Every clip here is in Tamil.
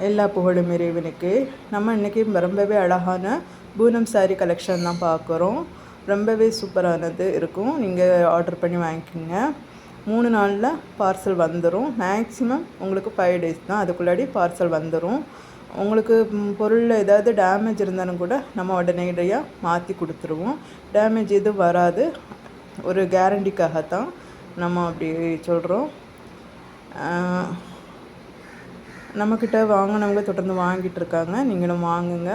எல்லா புகழும் இறைவனுக்கு. நம்ம இன்றைக்கி ரொம்பவே அழகான பூனம் சாரீ கலெக்ஷன் தான் பார்க்குறோம். ரொம்பவே சூப்பரானது இருக்கும். நீங்கள் ஆர்டர் பண்ணி வாங்கிக்கோங்க. 3 நாளில் பார்சல் வந்துடும். மேக்ஸிமம் உங்களுக்கு 5 days தான், அதுக்குள்ளாடி பார்சல் வந்துடும். உங்களுக்கு பொருளில் ஏதாவது டேமேஜ் இருந்தாலும் கூட நம்ம உடனடியாக மாற்றி கொடுத்துருவோம். டேமேஜ் எதுவும் வராது. ஒரு கேரண்டிக்காகத்தான் நம்ம அப்படி சொல்கிறோம். நம்மக்கிட்ட வாங்கினவங்க தொடர்ந்து வாங்கிட்டு இருக்காங்க. நீங்களும் வாங்குங்க.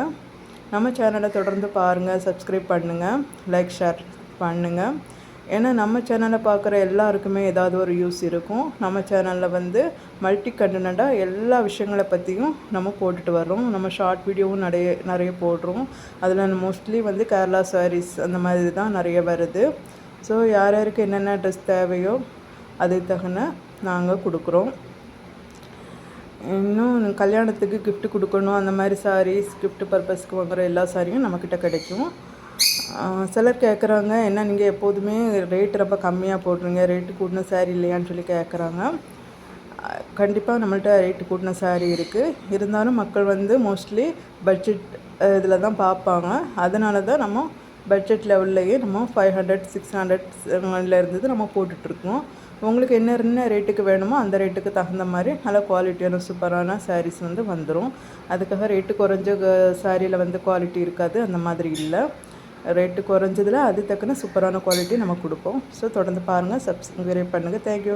நம்ம சேனலை தொடர்ந்து பாருங்கள், சப்ஸ்கிரைப் பண்ணுங்கள், லைக் ஷேர் பண்ணுங்கள். ஏன்னா நம்ம சேனலை பார்க்குற எல்லாருக்குமே ஏதாவது ஒரு யூஸ் இருக்கும். நம்ம சேனலில் மல்டி கண்டென்ட்டாக எல்லா விஷயங்களை பற்றியும் நம்ம போட்டுட்டு வர்றோம். நம்ம ஷார்ட் வீடியோவும் நிறைய போடுறோம். அதில் மோஸ்ட்லி கேரளா சாரீஸ் அந்த மாதிரி தான் நிறைய வருது. ஸோ யார் யாருக்கு என்னென்ன ட்ரெஸ் தேவையோ அதை தகுந்த நாங்கள் கொடுக்குறோம். இன்னும் கல்யாணத்துக்கு கிஃப்ட் கொடுக்கணும், அந்த மாதிரி சாரீஸ் கிஃப்ட் பர்பஸ்க்கு வாங்குகிற எல்லா சாரியும் நம்மக்கிட்ட கிடைக்கும். சிலர் கேட்குறாங்க, என்ன நீங்கள் எப்போதுமே ரேட்டு ரொம்ப கம்மியாக போடுறீங்க, ரேட்டு கூட்டின சாரீ இல்லையான்னு சொல்லி கேட்குறாங்க. கண்டிப்பாக நம்மள்ட்ட ரேட்டு கூட்டின சாரீ இருக்குது. இருந்தாலும் மக்கள் மோஸ்ட்லி பட்ஜெட் இதில் தான் பார்ப்பாங்க. அதனால தான் நம்ம பட்ஜெட் லெவல்லையே நம்ம 500 600 இருந்தது நம்ம போட்டுட்ருக்கோம். உங்களுக்கு என்ன ரேட்டுக்கு வேணுமோ அந்த ரேட்டுக்கு தகுந்த மாதிரி நல்ல குவாலிட்டியான சூப்பரான சாரீஸ் வந்துடும். அதுக்காக ரேட்டு குறைஞ்ச சாரியில் குவாலிட்டி இருக்காது, அந்த மாதிரி இல்லை. ரேட்டு குறைஞ்சதில் அது தக்கன சூப்பரான குவாலிட்டி நம்ம கொடுப்போம். ஸோ தொடர்ந்து பாருங்கள், சப்ஸ்கிரைப் பண்ணுங்கள். தேங்க்யூ.